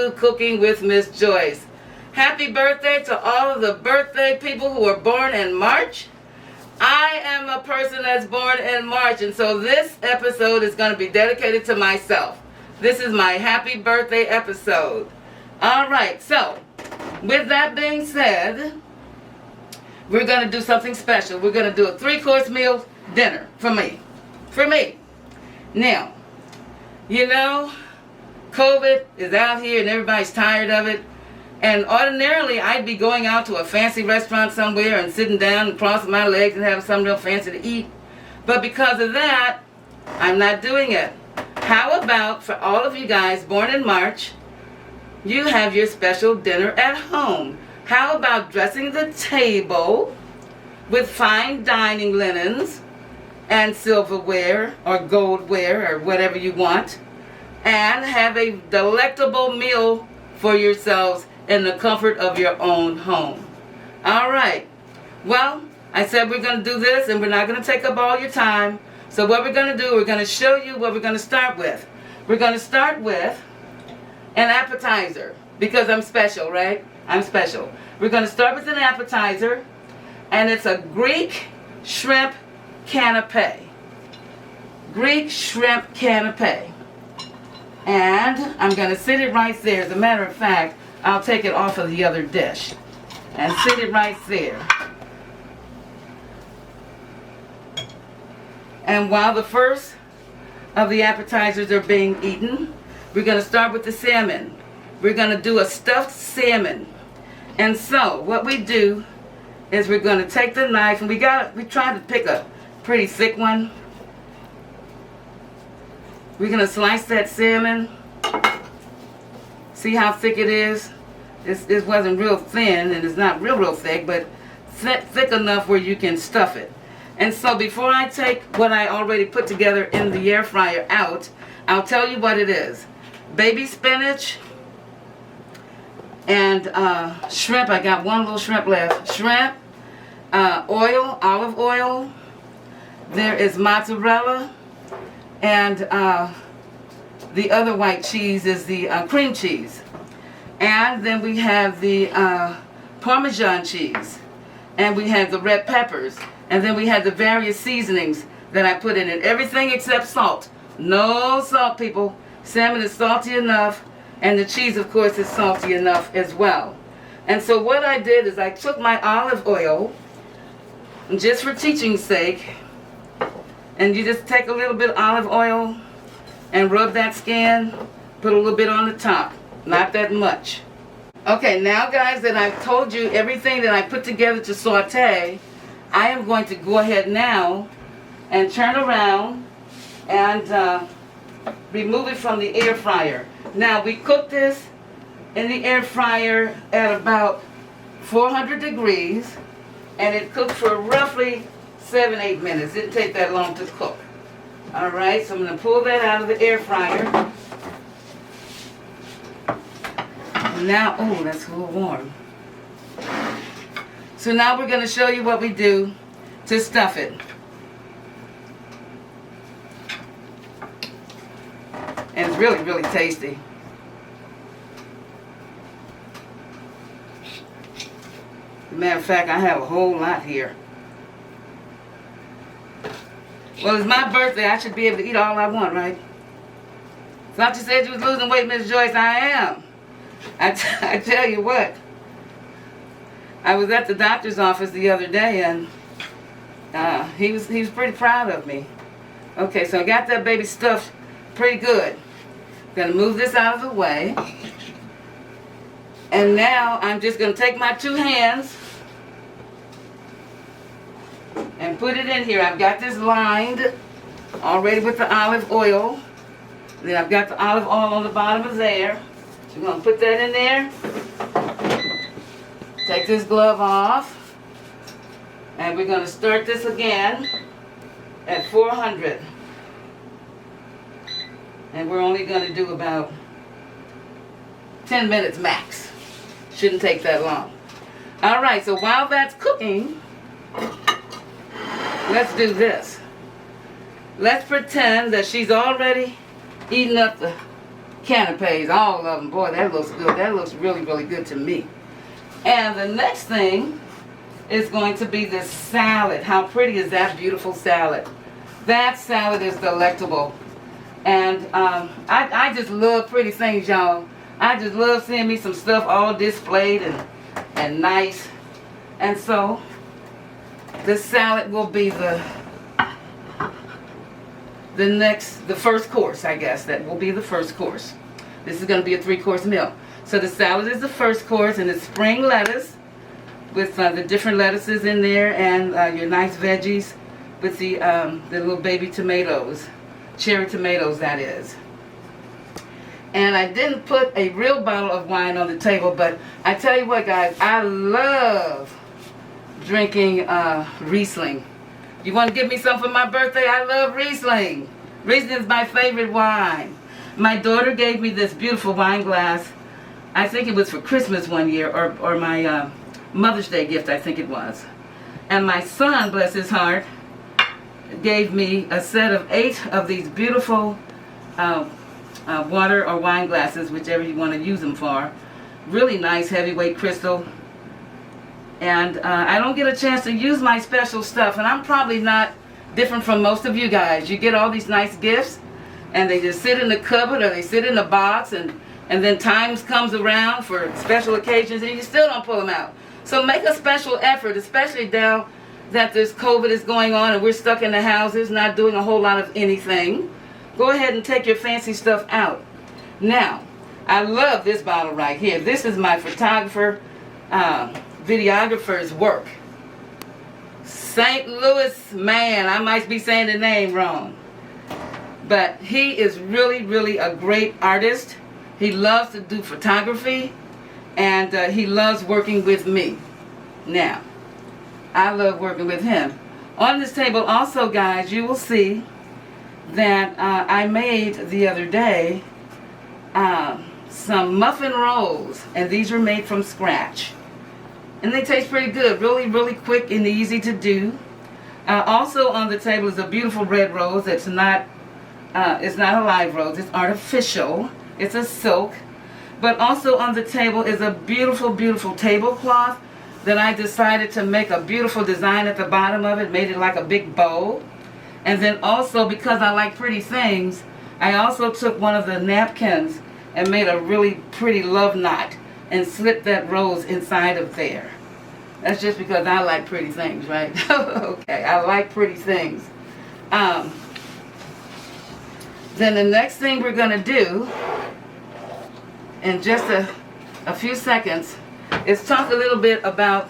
to Cooking with Miss Joyce. Happy birthday to all of the birthday people who were born in March. I am a person that's born in March, and so this episode is going to be dedicated to myself. This is my happy birthday episode. All right, so with that being said, we're going to do something special. We're going to do a 3-course meal dinner for me. For me. Now, you know, COVID is out here and everybody's tired of it. And ordinarily, I'd be going out to a fancy restaurant somewhere and sitting down and crossing my legs and having something real fancy to eat. But because of that, I'm not doing it. How about for all of you guys born in March, you have your special dinner at home? How about dressing the table with fine dining linens and silverware or goldware or whatever you want, and have a delectable meal for yourselves in the comfort of your own home? All right. Well, I said we're going to do this, and we're not going to take up all your time. So what we're going to do, we're going to show you what we're going to start with. We're going to start with an appetizer, because I'm special, right? I'm special. We're going to start with an appetizer, and it's a Greek shrimp canapé. Greek shrimp canapé. And I'm going to sit it right there. As a matter of fact, I'll take it off of the other dish and sit it right there. And while the first of the appetizers are being eaten, we're going to start with the salmon. We're going to do a stuffed salmon. And so what we do is we're going to take the knife, and we try to pick a pretty thick one. We're going to slice that salmon. See how thick it is? It wasn't real thin, and it's not real thick, but thick enough where you can stuff it. And so before I take what I already put together in the air fryer out, I'll tell you what it is. Baby spinach and shrimp. I got one little shrimp left. Shrimp, oil, olive oil. There is mozzarella, and the other white cheese is the cream cheese. And then we have the Parmesan cheese, and we have the red peppers, and then we have the various seasonings that I put in it. Everything except salt. No salt, people. Salmon is salty enough, and the cheese, of course, is salty enough as well. And so what I did is I took my olive oil, just for teaching's sake, and you just take a little bit of olive oil and rub that skin, put a little bit on the top, not that much. Okay, now guys that I've told you everything that I put together to saute, I am going to go ahead now and turn around and remove it from the air fryer. Now we cooked this in the air fryer at about 400 degrees, and it cooked for roughly 7-8 minutes. It didn't take that long to cook. All right, so I'm going to pull that out of the air fryer. Now, oh, that's a little warm. So now we're going to show you what we do to stuff it. And it's really, really tasty. As a matter of fact, I have a whole lot here. Well, it's my birthday. I should be able to eat all I want, right? Thought you said you was losing weight, Miss Joyce. I am. I tell you what. I was at the doctor's office the other day, and he was pretty proud of me. Okay, so I got that baby stuffed pretty good. Gonna move this out of the way. And now I'm just gonna take my 2 hands and put it in here. I've got this lined already with the olive oil. Then I've got the olive oil on the bottom of there. So we're gonna put that in there. Take this glove off. And we're gonna start this again at 400. And we're only going to do about 10 minutes max. Shouldn't take that long. All right, so while that's cooking, let's do this. Let's pretend that she's already eaten up the canapes, all of them. Boy, that looks good. That looks really, really good to me. And the next thing is going to be this salad. How pretty is that beautiful salad? That salad is delectable. And I just love pretty things, y'all. I just love seeing me some stuff all displayed and nice. And so, the salad will be the first course, I guess. That will be the first course. This is going to be a 3-course meal. So the salad is the first course, and it's spring lettuce with the different lettuces in there, and your nice veggies with the little baby tomatoes, cherry tomatoes, that is. And I didn't put a real bottle of wine on the table, but I tell you what, guys, I love drinking Riesling. You want to give me some for my birthday? I love Riesling. Riesling is my favorite wine. My daughter gave me this beautiful wine glass. I think it was for Christmas one year, or my Mother's Day gift, I think it was. And my son, bless his heart, gave me a set of 8 of these beautiful water or wine glasses, whichever you want to use them for. Really nice heavyweight crystal. And I don't get a chance to use my special stuff, and I'm probably not different from most of you guys. You get all these nice gifts, and they just sit in the cupboard or they sit in the box, and then times comes around for special occasions, and you still don't pull them out. So make a special effort, especially now that this COVID is going on and we're stuck in the houses, not doing a whole lot of anything. Go ahead and take your fancy stuff out. Now, I love this bottle right here. This is my photographer, videographer's work. St. Louis man, I might be saying the name wrong. But he is really, really a great artist. He loves to do photography, and he loves working with me. Now, I love working with him. On this table also, guys, you will see that I made the other day some Muffin Rolls, and these were made from scratch. And they taste pretty good, really, really quick and easy to do. Also on the table is a beautiful red rose. It's not a live rose, it's artificial. It's a silk. But also on the table is a beautiful, beautiful tablecloth that I decided to make a beautiful design at the bottom of it, made it like a big bow. And then also, because I like pretty things, I also took one of the napkins and made a really pretty love knot and slipped that rose inside of there. That's just because I like pretty things, right? Okay, I like pretty things. Then the next thing we're going to do in just a few seconds is talk a little bit about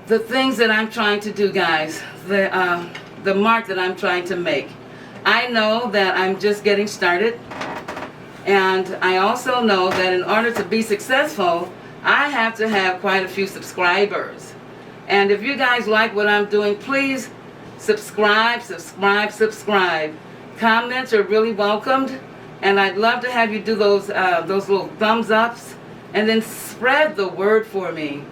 the things that I'm trying to do, guys. The mark that I'm trying to make. I know that I'm just getting started, and I also know that in order to be successful, I have to have quite a few subscribers. And if you guys like what I'm doing, please subscribe. Comments are really welcomed, and I'd love to have you do those little thumbs ups, and then spread the word for me,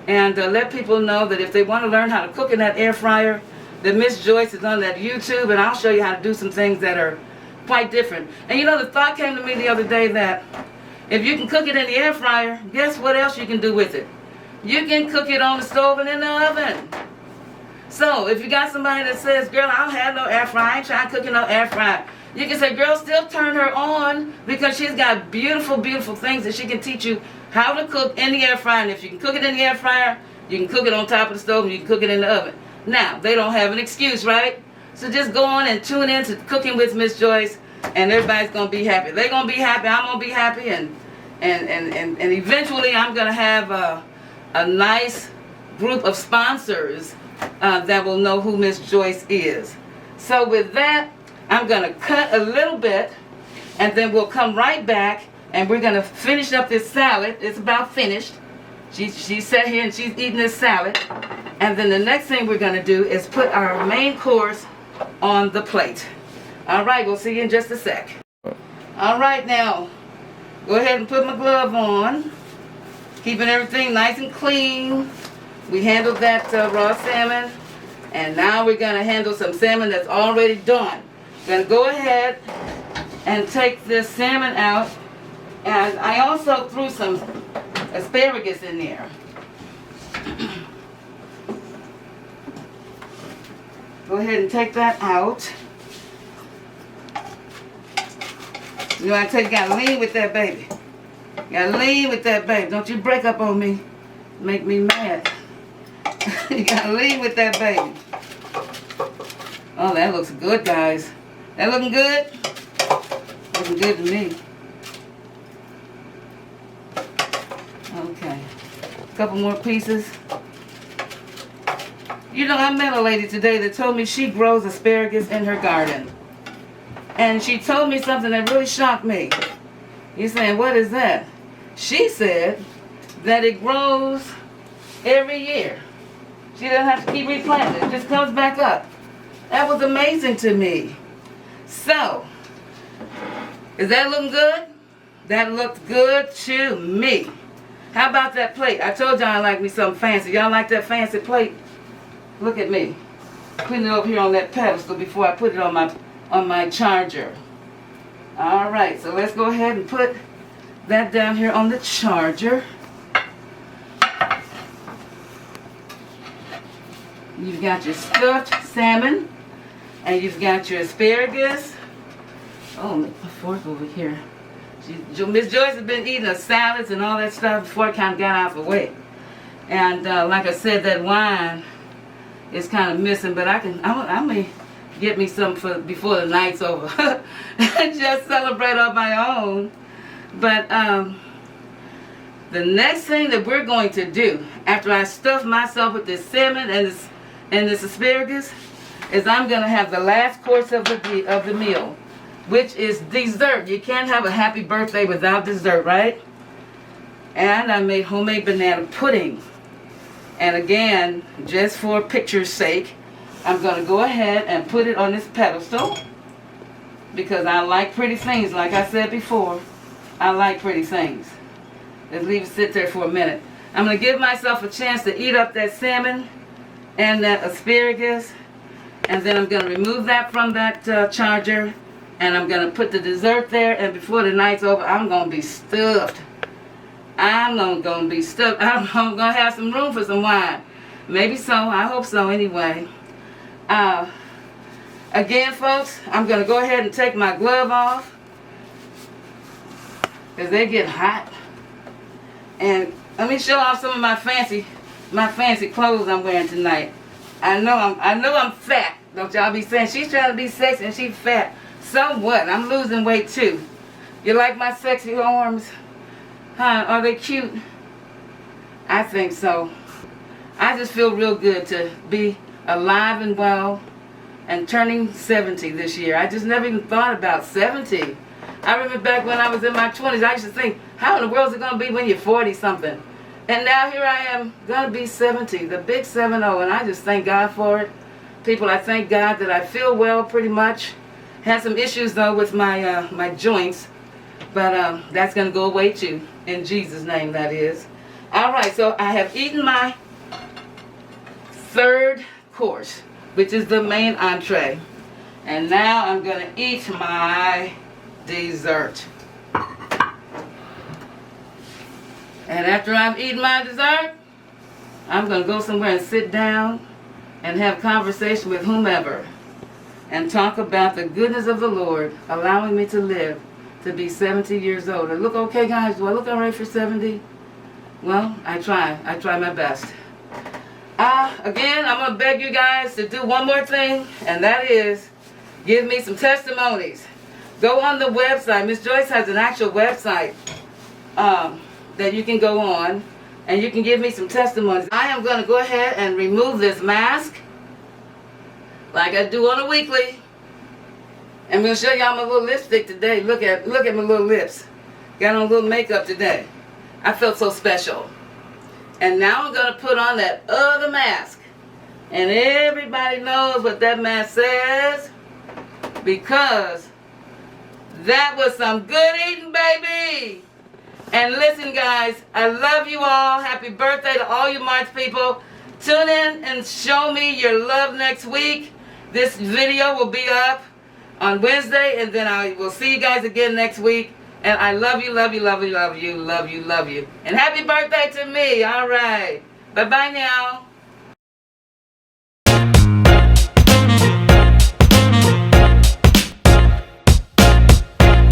and let people know that if they want to learn how to cook in that air fryer, that Miss Joyce is on that YouTube, and I'll show you how to do some things that are quite different. And you know, the thought came to me the other day that if you can cook it in the air fryer, guess what else you can do with it? You can cook it on the stove and in the oven. So if you got somebody that says, girl, I don't have no air fryer, I ain't trying to cook in no air fryer, you can say, girl, still turn her on, because she's got beautiful, beautiful things that she can teach you how to cook in the air fryer. And if you can cook it in the air fryer, you can cook it on top of the stove, and you can cook it in the oven. Now, they don't have an excuse, right? So just go on and tune in to Cooking with Miss Joyce, and everybody's going to be happy. They're going to be happy, I'm going to be happy, and eventually I'm going to have a nice group of sponsors that will know who Miss Joyce is. So with that, I'm going to cut a little bit, and then we'll come right back, and we're going to finish up this salad. It's about finished. She sat here and she's eating this salad. And then the next thing we're going to do is put our main course on the plate. All right, we'll see you in just a sec. All right, now, go ahead and put my glove on. Keeping everything nice and clean. We handled that raw salmon. And now we're going to handle some salmon that's already done. Going to go ahead and take this salmon out. And I also threw some asparagus in there. Go ahead and take that out. You know, I tell you, you gotta lean with that baby. You gotta lean with that baby. Don't you break up on me. Make me mad. You gotta lean with that baby. Oh, that looks good, guys. That looking good? Looking good to me. Okay. A couple more pieces. You know, I met a lady today that told me she grows asparagus in her garden. And she told me something that really shocked me. You're saying, what is that? She said that it grows every year. She doesn't have to keep replanting it. It just comes back up. That was amazing to me. So, is that looking good? That looks good to me. How about that plate? I told y'all I like me something fancy. Y'all like that fancy plate? Look at me. Putting it over here on that pedestal before I put it on my charger. Alright, so let's go ahead and put that down here on the charger. You've got your stuffed salmon. And you've got your asparagus. Oh, my fork over here. Miss Joyce has been eating the salads and all that stuff before I kind of got out of the way. And like I said, that wine is kind of missing, but I may get me some for before the night's over. And just celebrate on my own. But the next thing that we're going to do after I stuff myself with this salmon and this asparagus is I'm going to have the last course of the meal, which is dessert. You can't have a happy birthday without dessert, right? And I made homemade banana pudding. And again, just for picture's sake, I'm going to go ahead and put it on this pedestal because I like pretty things. Like I said before, I like pretty things. Let's leave it sit there for a minute. I'm going to give myself a chance to eat up that salmon and that asparagus. And then I'm going to remove that from that charger. And I'm going to put the dessert there. And before the night's over, I'm going to be stuffed. I'm going to be stuffed. I'm going to have some room for some wine. Maybe so. I hope so anyway. Again, folks, I'm going to go ahead and take my glove off. Because they get hot. And let me show off some of my fancy clothes I'm wearing tonight. I know I'm fat. Don't y'all be saying she's trying to be sexy and she's fat. So what? I'm losing weight too. You like my sexy arms? Huh? Are they cute? I think so. I just feel real good to be alive and well and turning 70 this year. I just never even thought about 70. I remember back when I was in my 20s, I used to think, how in the world is it going to be when you're 40 something? And now here I am, going to be 70, the big 70, and I just thank God for it. People, I thank God that I feel well pretty much. Had some issues though with my my joints, but that's going to go away too, in Jesus' name that is. Alright, so I have eaten my third course, which is the main entree. And now I'm going to eat my dessert. And after I've eaten my dessert, I'm going to go somewhere and sit down and have conversation with whomever and talk about the goodness of the Lord allowing me to live to be 70 years old. I look okay, guys? Do I look all right for 70? Well, I try my best. Again, I'm going to beg you guys to do one more thing, and that is give me some testimonies. Go on the website. Miss Joyce has an actual website that you can go on, and you can give me some testimonies. I am going to go ahead and remove this mask like I do on a weekly. I'm going to show y'all my little lipstick today. Look at my little lips. Got on a little makeup today. I felt so special. And now I'm going to put on that other mask. And everybody knows what that mask says, because that was some good eating, baby. And listen, guys, I love you all. Happy birthday to all you March people. Tune in and show me your love next week. This video will be up on Wednesday, and then I will see you guys again next week. And I love you, love you, love you, love you, love you, love you. And happy birthday to me. All right. Bye-bye now.